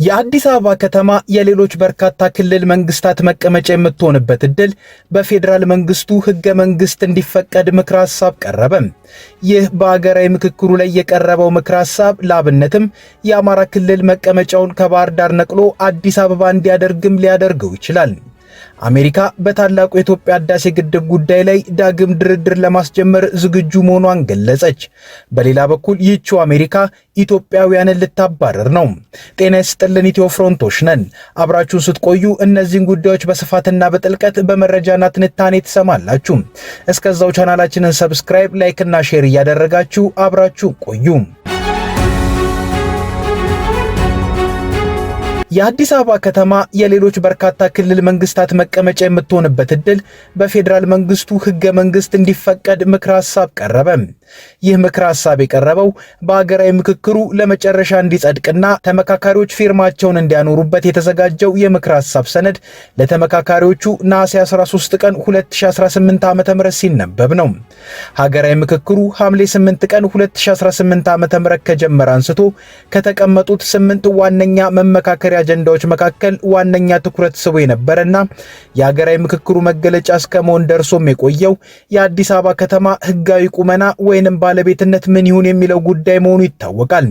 የአዲስ አበባ ከተማ የሌሎች በርካታ ክልል መንግስታት መቀመጫ የምትሆንበት እድል በፌዴራል መንግስቱ ህገ መንግስት እንዲፈቀድ ምክረ ሐሳብ ቀረበ። ይህ በአገራዊ ምክክሩ ላይ የቀረበው ምክረ ሐሳብ ለአብነትም የአማራ ክልል መቀመጫውን ከባህር ዳር ነቅሎ አዲስ አበባ እንዲያደርግም ሊያደርገው ይችላል። አሜሪካ በታላቁ የኢትዮጵያ ህዳሴ ግድብ ጉዳይ ላይ ዳግም ድርድር ለማስጀመር ዝግጁ መሆኗን ገለጸች። በሌላ በኩል ይህችው አሜሪካ ኢትዮጵያውያንን ልታባረር ነው። ጤና ይስጥልን፣ ኢትዮ ፍሮንቶች ነን። አብራችሁን ስትቆዩ እነዚህን ጉዳዮች በስፋትና በጥልቀት በመረጃና ትንታኔ ትሰማላችሁ። እስከዛው ቻናላችንን ሰብስክራይብ፣ ላይክ እና ሼር እያደረጋችሁ አብራችሁ ቆዩ። የአዲስ አበባ ከተማ የሌሎች በርካታ ክልል መንግስታት መቀመጫ የምትሆንበት እድል በፌዴራል መንግስቱ ህገ መንግስት እንዲፈቀድ ምክረ ሐሳብ ቀረበ። ይህ ምክረ ሐሳብ የቀረበው በአገራዊ ምክክሩ ለመጨረሻ እንዲጸድቅና ተመካካሪዎች ፊርማቸውን እንዲያኖሩበት የተዘጋጀው የምክረ ሐሳብ ሰነድ ለተመካካሪዎቹ ነሐሴ 13 ቀን 2018 ዓ.ም ሲነበብ ነው። ሀገራዊ ምክክሩ ሐምሌ 8 ቀን 2018 ዓ.ም ከጀመረ አንስቶ ከተቀመጡት 8 ዋነኛ መመካከሪያ አጀንዳዎች መካከል ዋነኛ ትኩረት ስቦ የነበረና የሀገራዊ ምክክሩ መገለጫ እስከመሆን ደርሶም የቆየው የአዲስ አበባ ከተማ ህጋዊ ቁመና ወይንም ባለቤትነት ምን ይሁን የሚለው ጉዳይ መሆኑ ይታወቃል።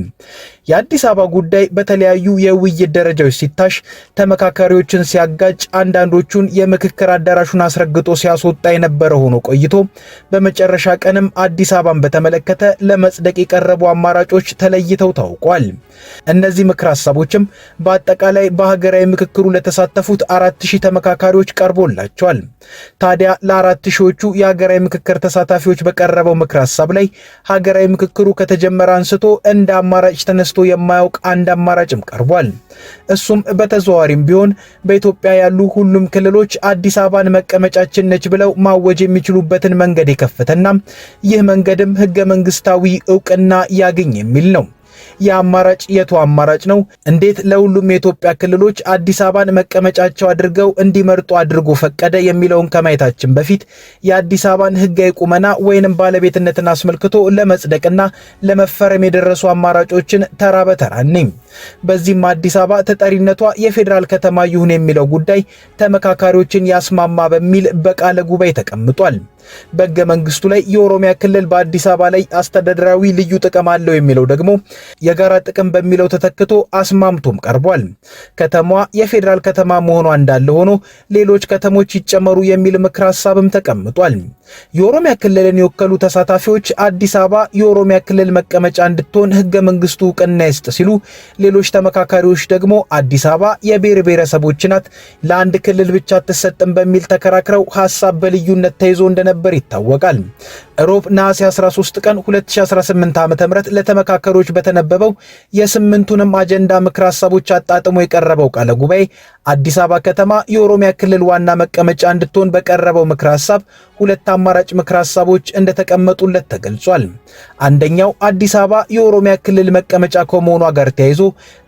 የአዲስ አበባ ጉዳይ በተለያዩ የውይይት ደረጃዎች ሲታሽ ተመካካሪዎችን ሲያጋጭ፣ አንዳንዶቹን የምክክር አዳራሹን አስረግጦ ሲያስወጣ የነበረ ሆኖ ቆይቶ በመጨረሻ ቀንም አዲስ አበባን በተመለከተ ለመጽደቅ የቀረቡ አማራጮች ተለይተው ታውቋል። እነዚህ ምክር ሐሳቦችም በአጠቃላይ በሀገራዊ ምክክሩ ለተሳተፉት 4000 ተመካካሪዎች ቀርቦላቸዋል። ታዲያ ለ4000ዎቹ የሀገራዊ ምክክር ተሳታፊዎች በቀረበው ምክር ሐሳብ ላይ ሀገራዊ ምክክሩ ከተጀመረ አንስቶ እንደ አማራጭ ተነስቶ የማያውቅ አንድ አማራጭም ቀርቧል። እሱም በተዘዋዋሪም ቢሆን በኢትዮጵያ ያሉ ሁሉም ክልሎች አዲስ አበባን መቀመጫችን ነች ብለው ማወጅ የሚችሉበትን መንገድ የከፈተና ይህ መንገድም ህገ መንግስታዊ ዕውቅና ያገኝ የሚል ነው። የአማራጭ የቱ አማራጭ ነው? እንዴት ለሁሉም የኢትዮጵያ ክልሎች አዲስ አበባን መቀመጫቸው አድርገው እንዲመርጡ አድርጎ ፈቀደ የሚለውን ከማየታችን በፊት የአዲስ አበባን ህጋዊ ቁመና ወይንም ባለቤትነትን አስመልክቶ ለመጽደቅና ለመፈረም የደረሱ አማራጮችን ተራ በተራ ነኝ። በዚህም አዲስ አበባ ተጠሪነቷ የፌዴራል ከተማ ይሁን የሚለው ጉዳይ ተመካካሪዎችን ያስማማ በሚል በቃለ ጉባኤ ተቀምጧል። በሕገ መንግስቱ ላይ የኦሮሚያ ክልል በአዲስ አበባ ላይ አስተዳደራዊ ልዩ ጥቅም አለው የሚለው ደግሞ የጋራ ጥቅም በሚለው ተተክቶ አስማምቶም ቀርቧል። ከተማዋ የፌዴራል ከተማ መሆኗ እንዳለ ሆኖ ሌሎች ከተሞች ይጨመሩ የሚል ምክር ሐሳብም ተቀምጧል። የኦሮሚያ ክልልን የወከሉ ተሳታፊዎች አዲስ አበባ የኦሮሚያ ክልል መቀመጫ እንድትሆን ሕገ መንግስቱ ዕውቅና ይስጥ ሲሉ፣ ሌሎች ተመካካሪዎች ደግሞ አዲስ አበባ የብሔር ብሔረሰቦች ናት፣ ለአንድ ክልል ብቻ አትሰጥም በሚል ተከራክረው ሐሳብ በልዩነት ተይዞ እንደነበር ይታወቃል። ሮብ ነሐሴ 13 ቀን 2018 ዓ.ም ለተመካካሪዎች በተነበበው የስምንቱንም አጀንዳ ምክር ሐሳቦች አጣጥሞ የቀረበው ቃለ ጉባኤ አዲስ አበባ ከተማ የኦሮሚያ ክልል ዋና መቀመጫ እንድትሆን በቀረበው ምክር ሐሳብ ሁለት አማራጭ ምክር ሐሳቦች እንደተቀመጡለት ተገልጿል። አንደኛው አዲስ አበባ የኦሮሚያ ክልል መቀመጫ ከመሆኗ ጋር ተያይዞ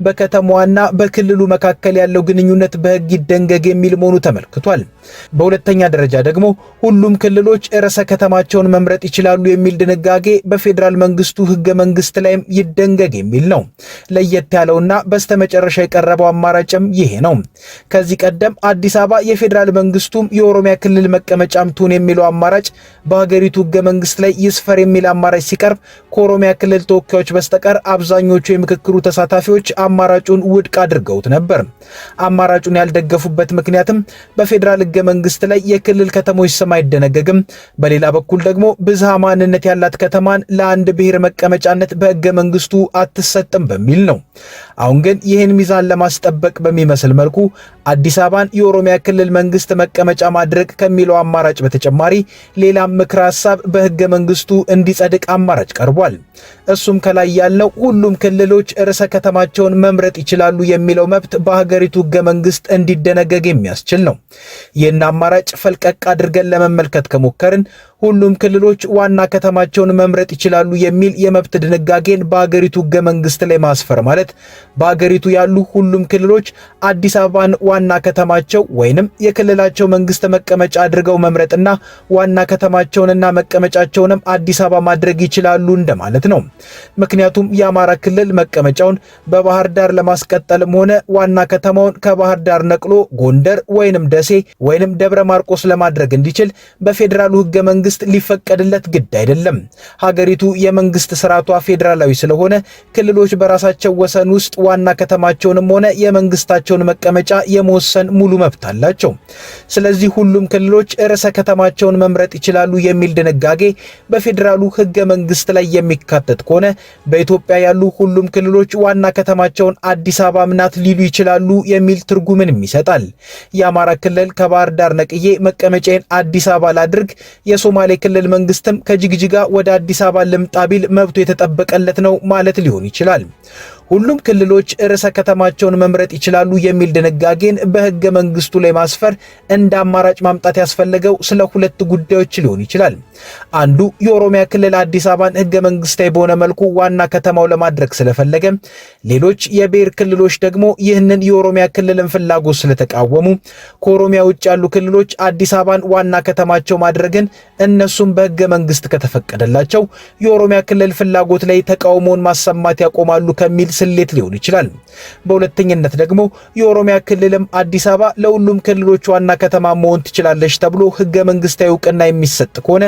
በከተማዋና በክልሉ መካከል ያለው ግንኙነት በሕግ ይደንገግ የሚል መሆኑ ተመልክቷል። በሁለተኛ ደረጃ ደግሞ ሁሉም ክልሎች ርዕሰ ከተማቸውን መምረጥ ይችላሉ የሚል ድንጋጌ በፌዴራል መንግስቱ ህገ መንግስት ላይም ይደንገግ የሚል ነው። ለየት ያለውና በስተመጨረሻ የቀረበው አማራጭም ይሄ ነው። ከዚህ ቀደም አዲስ አበባ የፌዴራል መንግስቱም የኦሮሚያ ክልል መቀመጫም ትሁን የሚለው አማራጭ በሀገሪቱ ህገ መንግስት ላይ ይስፈር የሚል አማራጭ ሲቀርብ ከኦሮሚያ ክልል ተወካዮች በስተቀር አብዛኞቹ የምክክሩ ተሳታፊዎች አማራጩን ውድቅ አድርገውት ነበር። አማራጩን ያልደገፉበት ምክንያትም በፌዴራል ህገ መንግስት ላይ የክልል ከተሞች ስም አይደነገግም፣ በሌላ በኩል ደግሞ ብዝሃ ማንነት ያላት ከተማን ለአንድ ብሔር መቀመጫነት በህገ መንግስቱ አትሰጥም በሚል ነው። አሁን ግን ይህን ሚዛን ለማስጠበቅ በሚመስል መልኩ አዲስ አበባን የኦሮሚያ ክልል መንግስት መቀመጫ ማድረግ ከሚለው አማራጭ በተጨማሪ ሌላም ምክረ ሐሳብ በህገ መንግስቱ እንዲጸድቅ አማራጭ ቀርቧል። እሱም ከላይ ያለው ሁሉም ክልሎች ርዕሰ ከተማቸውን መምረጥ ይችላሉ የሚለው መብት በሀገሪቱ ህገ መንግስት እንዲደነገግ የሚያስችል ነው። ይህን አማራጭ ፈልቀቅ አድርገን ለመመልከት ከሞከርን ሁሉም ክልሎች ዋና ከተማቸውን መምረጥ ይችላሉ የሚል የመብት ድንጋጌን በአገሪቱ ሕገ መንግስት ላይ ማስፈር ማለት በአገሪቱ ያሉ ሁሉም ክልሎች አዲስ አበባን ዋና ከተማቸው ወይንም የክልላቸው መንግስት መቀመጫ አድርገው መምረጥና ዋና ከተማቸውንና መቀመጫቸውንም አዲስ አበባ ማድረግ ይችላሉ እንደማለት ነው። ምክንያቱም የአማራ ክልል መቀመጫውን በባህር ዳር ለማስቀጠልም ሆነ ዋና ከተማውን ከባህር ዳር ነቅሎ ጎንደር ወይንም ደሴ ወይንም ደብረ ማርቆስ ለማድረግ እንዲችል በፌዴራሉ ሕገ መንግስት ሊፈቀድለት ግድ አይደለም። ሀገሪቱ የመንግስት ስርዓቷ ፌዴራላዊ ስለሆነ ክልሎች በራሳቸው ወሰን ውስጥ ዋና ከተማቸውንም ሆነ የመንግስታቸውን መቀመጫ የመወሰን ሙሉ መብት አላቸው። ስለዚህ ሁሉም ክልሎች ርዕሰ ከተማቸውን መምረጥ ይችላሉ የሚል ድንጋጌ በፌዴራሉ ሕገ መንግስት ላይ የሚካተት ከሆነ በኢትዮጵያ ያሉ ሁሉም ክልሎች ዋና ከተማቸውን አዲስ አበባ ናት ሊሉ ይችላሉ የሚል ትርጉምንም ይሰጣል። የአማራ ክልል ከባህር ዳር ነቅዬ መቀመጫዬን አዲስ አበባ ላድርግ፣ የሶማሌ ክልል መንግስትም ከጅግጅጋ ወደ አዲስ አበባ ልምጣ ቢል መብቱ የተጠበቀለት ነው ማለት ሊሆን ይችላል። ሁሉም ክልሎች ርዕሰ ከተማቸውን መምረጥ ይችላሉ የሚል ድንጋጌን በሕገ መንግስቱ ላይ ማስፈር እንደ አማራጭ ማምጣት ያስፈለገው ስለ ሁለት ጉዳዮች ሊሆን ይችላል። አንዱ የኦሮሚያ ክልል አዲስ አበባን ሕገ መንግስታዊ በሆነ መልኩ ዋና ከተማው ለማድረግ ስለፈለገ፣ ሌሎች የብሔር ክልሎች ደግሞ ይህንን የኦሮሚያ ክልልን ፍላጎት ስለተቃወሙ ከኦሮሚያ ውጭ ያሉ ክልሎች አዲስ አበባን ዋና ከተማቸው ማድረግን እነሱም በሕገ መንግስት ከተፈቀደላቸው የኦሮሚያ ክልል ፍላጎት ላይ ተቃውሞውን ማሰማት ያቆማሉ ከሚል ስሌት ሊሆን ይችላል። በሁለተኝነት ደግሞ የኦሮሚያ ክልልም አዲስ አበባ ለሁሉም ክልሎች ዋና ከተማ መሆን ትችላለች ተብሎ ሕገ መንግስታዊ እውቅና የሚሰጥ ከሆነ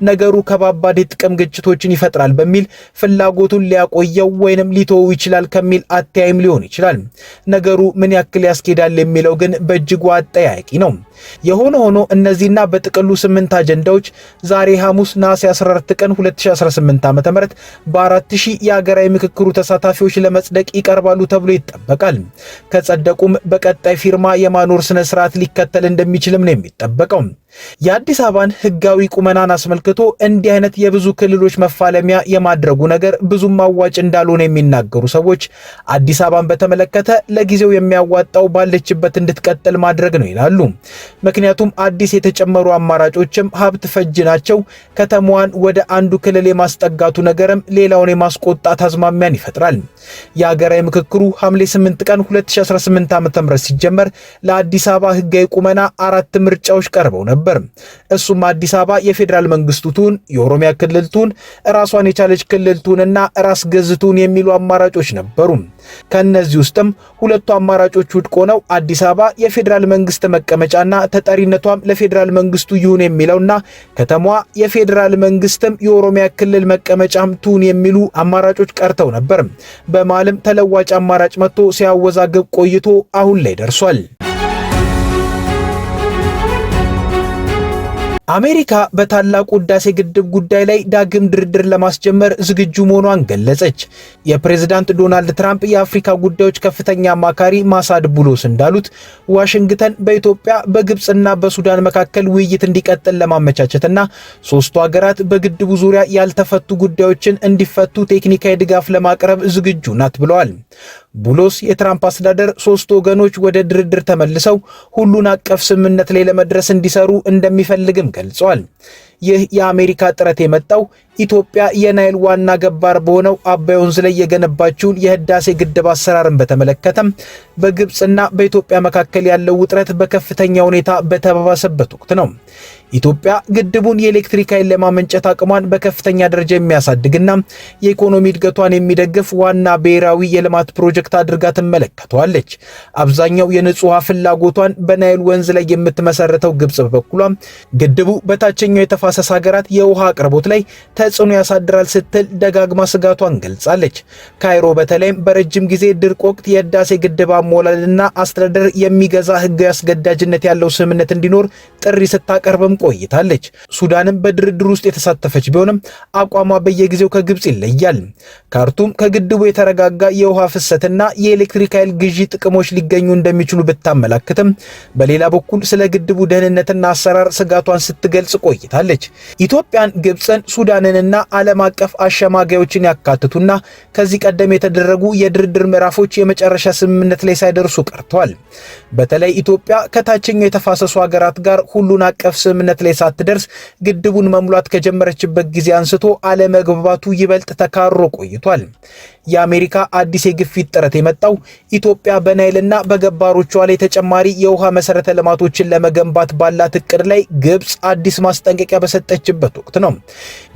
ነገሩ ከባባድ የጥቅም ግጭቶችን ይፈጥራል በሚል ፍላጎቱን ሊያቆየው ወይንም ሊተወው ይችላል ከሚል አተያይም ሊሆን ይችላል። ነገሩ ምን ያክል ያስኬዳል የሚለው ግን በእጅጉ አጠያያቂ ነው። የሆነ ሆኖ እነዚህና በጥቅሉ 8 አጀንዳዎች ዛሬ ሐሙስ ነሐሴ 14 ቀን 2018 ዓ.ም በ4000 የሀገራዊ ምክክሩ ተሳታፊዎች ለመጽደቅ ይቀርባሉ ተብሎ ይጠበቃል። ከጸደቁም በቀጣይ ፊርማ የማኖር ስነ ስርዓት ሊከተል እንደሚችልም ነው የሚጠበቀው። የአዲስ አበባን ህጋዊ ቁመናን አስመልክቶ እንዲህ አይነት የብዙ ክልሎች መፋለሚያ የማድረጉ ነገር ብዙም አዋጭ እንዳልሆነ የሚናገሩ ሰዎች አዲስ አበባን በተመለከተ ለጊዜው የሚያዋጣው ባለችበት እንድትቀጥል ማድረግ ነው ይላሉ። ምክንያቱም አዲስ የተጨመሩ አማራጮችም ሀብት ፈጅ ናቸው። ከተማዋን ወደ አንዱ ክልል የማስጠጋቱ ነገርም ሌላውን የማስቆጣት አዝማሚያን ይፈጥራል። የሀገራዊ ምክክሩ ሐምሌ 8 ቀን 2018 ዓ.ም ሲጀመር ለአዲስ አበባ ህጋዊ ቁመና 4 ምርጫዎች ቀርበው ነበር። እሱም አዲስ አበባ የፌዴራል መንግስቱ ትሁን፣ የኦሮሚያ ክልል ትሁን፣ ራሷን የቻለች ክልል ትሁንና ራስ ገዝ ትሁን የሚሉ አማራጮች ነበሩ። ከነዚህ ውስጥም ሁለቱ አማራጮች ውድቅ ሆነው አዲስ አበባ የፌዴራል መንግስት መቀመጫና ተጠሪነቷም ለፌዴራል መንግስቱ ይሁን የሚለውና ከተማዋ የፌዴራል መንግስትም የኦሮሚያ ክልል መቀመጫም ትሁን የሚሉ አማራጮች ቀርተው ነበር። በማለም ተለዋጭ አማራጭ መጥቶ ሲያወዛግብ ቆይቶ አሁን ላይ ደርሷል። አሜሪካ በታላቁ ህዳሴ ግድብ ጉዳይ ላይ ዳግም ድርድር ለማስጀመር ዝግጁ መሆኗን ገለጸች። የፕሬዝዳንት ዶናልድ ትራምፕ የአፍሪካ ጉዳዮች ከፍተኛ አማካሪ ማሳድ ቡሎስ እንዳሉት ዋሽንግተን በኢትዮጵያ በግብፅና በሱዳን መካከል ውይይት እንዲቀጥል ለማመቻቸትና ሶስቱ ሀገራት በግድቡ ዙሪያ ያልተፈቱ ጉዳዮችን እንዲፈቱ ቴክኒካዊ ድጋፍ ለማቅረብ ዝግጁ ናት ብለዋል። ቡሎስ የትራምፕ አስተዳደር ሶስት ወገኖች ወደ ድርድር ተመልሰው ሁሉን አቀፍ ስምምነት ላይ ለመድረስ እንዲሰሩ እንደሚፈልግም ገልጿል። ይህ የአሜሪካ ጥረት የመጣው ኢትዮጵያ የናይል ዋና ገባር በሆነው አባይ ወንዝ ላይ የገነባችውን የህዳሴ ግድብ አሰራርን በተመለከተም በግብፅና በኢትዮጵያ መካከል ያለው ውጥረት በከፍተኛ ሁኔታ በተባባሰበት ወቅት ነው። ኢትዮጵያ ግድቡን የኤሌክትሪክ ኃይል ለማመንጨት አቅሟን በከፍተኛ ደረጃ የሚያሳድግና የኢኮኖሚ እድገቷን የሚደግፍ ዋና ብሔራዊ የልማት ፕሮጀክት አድርጋ ትመለከተዋለች። አብዛኛው የንጹህ ውሃ ፍላጎቷን በናይል ወንዝ ላይ የምትመሰረተው ግብፅ በበኩሏ ግድቡ በታችኛው የተፋሰስ ሀገራት የውሃ አቅርቦት ላይ ተጽዕኖ ያሳድራል ስትል ደጋግማ ስጋቷን ገልጻለች። ካይሮ በተለይም በረጅም ጊዜ ድርቅ ወቅት የህዳሴ ግድብ አሞላልና አስተዳደር የሚገዛ ህጋዊ አስገዳጅነት ያለው ስምምነት እንዲኖር ጥሪ ስታቀርብም ቆይታለች። ሱዳንም በድርድር ውስጥ የተሳተፈች ቢሆንም አቋሟ በየጊዜው ከግብፅ ይለያል። ካርቱም ከግድቡ የተረጋጋ የውሃ ፍሰትና የኤሌክትሪክ ኃይል ግዢ ጥቅሞች ሊገኙ እንደሚችሉ ብታመላክትም በሌላ በኩል ስለ ግድቡ ደህንነትና አሰራር ስጋቷን ስትገልጽ ቆይታለች። ኢትዮጵያን፣ ግብፅን፣ ሱዳንንና ዓለም አቀፍ አሸማጋዮችን ያካትቱና ከዚህ ቀደም የተደረጉ የድርድር ምዕራፎች የመጨረሻ ስምምነት ላይ ሳይደርሱ ቀርተዋል። በተለይ ኢትዮጵያ ከታችኛው የተፋሰሱ ሀገራት ጋር ሁሉን አቀፍ ስምምነት ስምምነት ላይ ሳትደርስ ግድቡን መሙላት ከጀመረችበት ጊዜ አንስቶ አለመግባባቱ ይበልጥ ተካሮ ቆይቷል። የአሜሪካ አዲስ የግፊት ጥረት የመጣው ኢትዮጵያ በናይልና በገባሮቿ ላይ ተጨማሪ የውሃ መሰረተ ልማቶችን ለመገንባት ባላት እቅድ ላይ ግብጽ አዲስ ማስጠንቀቂያ በሰጠችበት ወቅት ነው።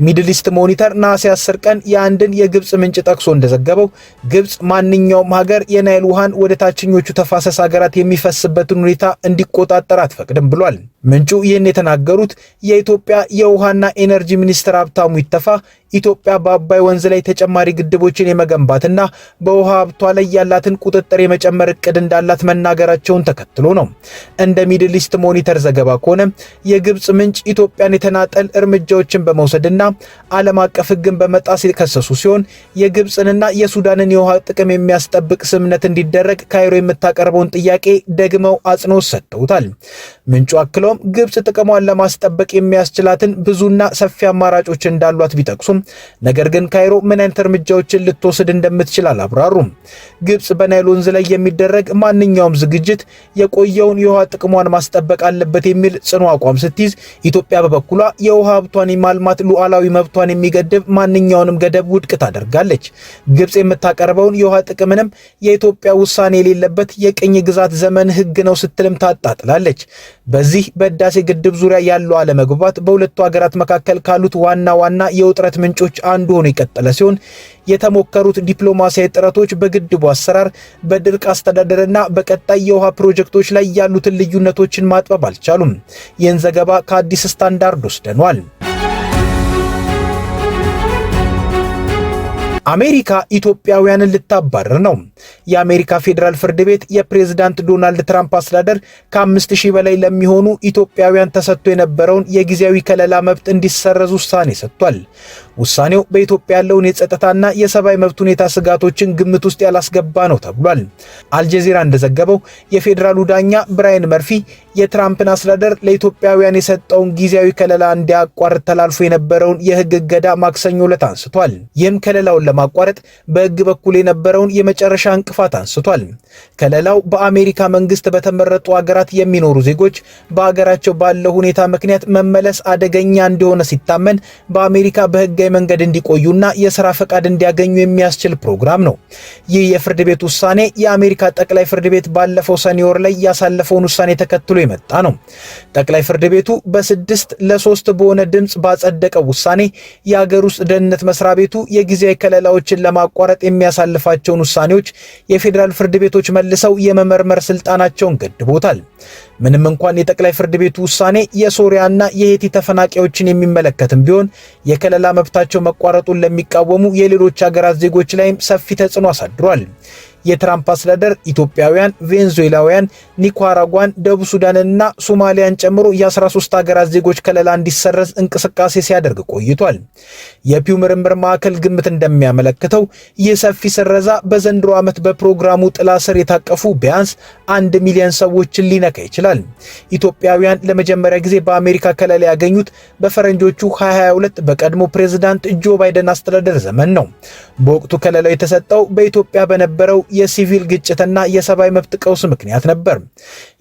ሚድል ኢስት ሞኒተር ነሐሴ 10 ቀን የአንድን የግብጽ ምንጭ ጠቅሶ እንደዘገበው ግብጽ ማንኛውም ሀገር የናይል ውሃን ወደ ታችኞቹ ተፋሰስ ሀገራት የሚፈስበትን ሁኔታ እንዲቆጣጠር አትፈቅድም ብሏል። ምንጩ ይህን የተናገሩት የኢትዮጵያ የውሃና ኤነርጂ ሚኒስትር ሀብታሙ ኢተፋ ኢትዮጵያ በአባይ ወንዝ ላይ ተጨማሪ ግድቦችን የመገንባትና በውሃ ሀብቷ ላይ ያላትን ቁጥጥር የመጨመር እቅድ እንዳላት መናገራቸውን ተከትሎ ነው። እንደ ሚድል ኢስት ሞኒተር ዘገባ ከሆነ የግብጽ ምንጭ ኢትዮጵያን የተናጠል እርምጃዎችን በመውሰድና ዓለም አቀፍ ሕግን በመጣስ የከሰሱ ሲሆን የግብጽንና የሱዳንን የውሃ ጥቅም የሚያስጠብቅ ስምምነት እንዲደረግ ካይሮ የምታቀርበውን ጥያቄ ደግመው አጽንኦት ሰጥተውታል። ምንጩ አክለውም ግብጽ ጥቅሟን ለማስጠበቅ የሚያስችላትን ብዙና ሰፊ አማራጮች እንዳሏት ቢጠቅሱም ነገር ግን ካይሮ ምን አይነት እርምጃዎችን ልትወስድ እንደምትችል አላብራሩም። ግብጽ በናይል ወንዝ ላይ የሚደረግ ማንኛውም ዝግጅት የቆየውን የውሃ ጥቅሟን ማስጠበቅ አለበት የሚል ጽኑ አቋም ስትይዝ፣ ኢትዮጵያ በበኩሏ የውሃ ሀብቷን የማልማት ሉዓላዊ መብቷን የሚገድብ ማንኛውንም ገደብ ውድቅ ታደርጋለች። ግብጽ የምታቀርበውን የውሃ ጥቅምንም የኢትዮጵያ ውሳኔ የሌለበት የቅኝ ግዛት ዘመን ሕግ ነው ስትልም ታጣጥላለች። በዚህ በህዳሴ ግድብ ዙሪያ ያለው አለመግባባት በሁለቱ ሀገራት መካከል ካሉት ዋና ዋና የውጥረት ምንጮች አንዱ ሆኖ የቀጠለ ሲሆን የተሞከሩት ዲፕሎማሲያዊ ጥረቶች በግድቡ አሰራር፣ በድርቅ አስተዳደርና በቀጣይ የውሃ ፕሮጀክቶች ላይ ያሉትን ልዩነቶችን ማጥበብ አልቻሉም። ይህን ዘገባ ከአዲስ ስታንዳርድ ወስደኗል። አሜሪካ ኢትዮጵያውያንን ልታባረር ነው። የአሜሪካ ፌዴራል ፍርድ ቤት የፕሬዝዳንት ዶናልድ ትራምፕ አስተዳደር ከ5000 በላይ ለሚሆኑ ኢትዮጵያውያን ተሰጥቶ የነበረውን የጊዜያዊ ከለላ መብት እንዲሰረዝ ውሳኔ ሰጥቷል። ውሳኔው በኢትዮጵያ ያለውን የጸጥታና የሰብአዊ መብት ሁኔታ ስጋቶችን ግምት ውስጥ ያላስገባ ነው ተብሏል። አልጀዚራ እንደዘገበው የፌዴራሉ ዳኛ ብራያን መርፊ የትራምፕን አስተዳደር ለኢትዮጵያውያን የሰጠውን ጊዜያዊ ከለላ እንዲያቋርጥ ተላልፎ የነበረውን የህግ እገዳ ማክሰኞ ዕለት አንስቷል። ይህም ከለላውን ለማቋረጥ በህግ በኩል የነበረውን የመጨረሻ እንቅፋት አንስቷል። ከለላው በአሜሪካ መንግስት በተመረጡ ሀገራት የሚኖሩ ዜጎች በሀገራቸው ባለው ሁኔታ ምክንያት መመለስ አደገኛ እንደሆነ ሲታመን በአሜሪካ በህጋዊ መንገድ እንዲቆዩና የሥራ ፈቃድ እንዲያገኙ የሚያስችል ፕሮግራም ነው። ይህ የፍርድ ቤት ውሳኔ የአሜሪካ ጠቅላይ ፍርድ ቤት ባለፈው ሰኔ ወር ላይ ያሳለፈውን ውሳኔ ተከትሎ የመጣ ነው። ጠቅላይ ፍርድ ቤቱ በ6-3 በሆነ ድምፅ ባጸደቀው ውሳኔ የሀገር ውስጥ ደህንነት መስሪያ ቤቱ የጊዜያዊ ከለላዎችን ለማቋረጥ የሚያሳልፋቸውን ውሳኔዎች የፌዴራል ፍርድ ቤቶች መልሰው የመመርመር ስልጣናቸውን ገድቦታል። ምንም እንኳን የጠቅላይ ፍርድ ቤቱ ውሳኔ የሶሪያና የሄቲ ተፈናቃዮችን የሚመለከትም ቢሆን የከለላ መብታቸው መቋረጡን ለሚቃወሙ የሌሎች ሀገራት ዜጎች ላይም ሰፊ ተጽዕኖ አሳድሯል። የትራምፕ አስተዳደር ኢትዮጵያውያን፣ ቬንዙዌላውያን፣ ኒካራጓን፣ ደቡብ ሱዳንና ሶማሊያን ጨምሮ የ13 ሀገራት ዜጎች ከለላ እንዲሰረዝ እንቅስቃሴ ሲያደርግ ቆይቷል። የፒው ምርምር ማዕከል ግምት እንደሚያመለክተው ይህ ሰፊ ስረዛ በዘንድሮ ዓመት በፕሮግራሙ ጥላ ስር የታቀፉ ቢያንስ 1 ሚሊዮን ሰዎችን ሊነካ ይችላል። ኢትዮጵያውያን ለመጀመሪያ ጊዜ በአሜሪካ ከለላ ያገኙት በፈረንጆቹ 2022 በቀድሞ ፕሬዝዳንት ጆ ባይደን አስተዳደር ዘመን ነው። በወቅቱ ከለላው የተሰጠው በኢትዮጵያ በነበረው የሲቪል ግጭትና የሰብአዊ መብት ቀውስ ምክንያት ነበር።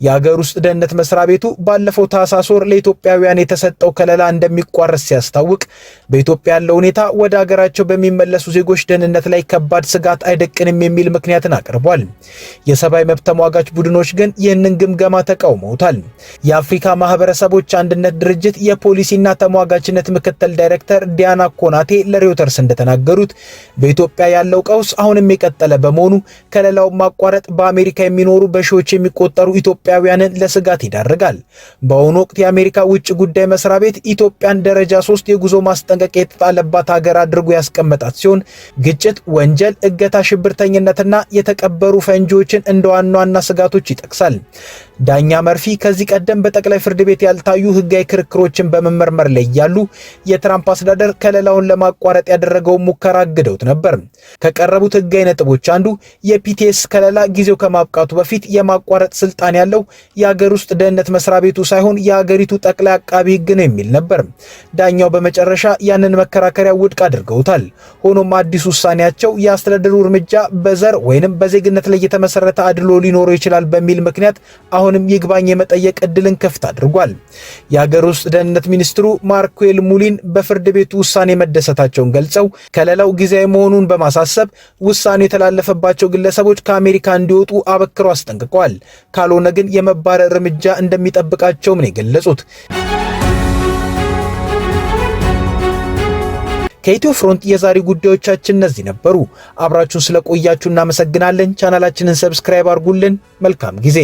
የሀገር ውስጥ ደህንነት መስሪያ ቤቱ ባለፈው ታህሳስ ወር ለኢትዮጵያውያን የተሰጠው ከለላ እንደሚቋረጥ ሲያስታውቅ በኢትዮጵያ ያለው ሁኔታ ወደ ሀገራቸው በሚመለሱ ዜጎች ደህንነት ላይ ከባድ ስጋት አይደቅንም የሚል ምክንያትን አቅርቧል። የሰብአዊ መብት ተሟጋች ቡድኖች ግን ይህንን ግምገማ ተቃውመውታል። የአፍሪካ ማህበረሰቦች አንድነት ድርጅት የፖሊሲና ተሟጋችነት ምክትል ዳይሬክተር ዲያና ኮናቴ ለሪውተርስ እንደተናገሩት በኢትዮጵያ ያለው ቀውስ አሁንም የቀጠለ በመሆኑ ከለላው ማቋረጥ በአሜሪካ የሚኖሩ በሺዎች የሚቆጠሩ ኢትዮጵያውያንን ለስጋት ይዳርጋል። በአሁኑ ወቅት የአሜሪካ ውጭ ጉዳይ መስሪያ ቤት ኢትዮጵያን ደረጃ 3 የጉዞ ማስጠንቀቂያ የተጣለባት ሀገር አድርጎ ያስቀመጣት ሲሆን ግጭት፣ ወንጀል፣ እገታ፣ ሽብርተኝነትና የተቀበሩ ፈንጂዎችን እንደ ዋና ዋና ስጋቶች ይጠቅሳል። ዳኛ መርፊ ከዚህ ቀደም በጠቅላይ ፍርድ ቤት ያልታዩ ህጋዊ ክርክሮችን በመመርመር ላይ ያሉ የትራምፕ አስተዳደር ከለላውን ለማቋረጥ ያደረገውን ሙከራ አግደውት ነበር። ከቀረቡት ህጋዊ ነጥቦች አንዱ የፒቲኤስ ከለላ ጊዜው ከማብቃቱ በፊት የማቋረጥ ስልጣን ያለው የሀገር ውስጥ ደህንነት መስሪያ ቤቱ ሳይሆን የሀገሪቱ ጠቅላይ አቃቢ ህግ ነው የሚል ነበር። ዳኛው በመጨረሻ ያንን መከራከሪያ ውድቅ አድርገውታል። ሆኖም አዲስ ውሳኔያቸው የአስተዳደሩ እርምጃ በዘር ወይንም በዜግነት ላይ የተመሰረተ አድሎ ሊኖረው ይችላል በሚል ምክንያት አሁን አሁንም ይግባኝ የመጠየቅ ዕድልን ክፍት አድርጓል። የሀገር ውስጥ ደህንነት ሚኒስትሩ ማርኩዌል ሙሊን በፍርድ ቤቱ ውሳኔ መደሰታቸውን ገልጸው ከለላው ጊዜያዊ መሆኑን በማሳሰብ ውሳኔው የተላለፈባቸው ግለሰቦች ከአሜሪካ እንዲወጡ አበክረው አስጠንቅቀዋል። ካልሆነ ግን የመባረር እርምጃ እንደሚጠብቃቸውም ነው የገለጹት። ከኢትዮ ፍሮንት የዛሬ ጉዳዮቻችን እነዚህ ነበሩ። አብራችሁን ስለቆያችሁ እናመሰግናለን። ቻናላችንን ሰብስክራይብ አድርጉልን። መልካም ጊዜ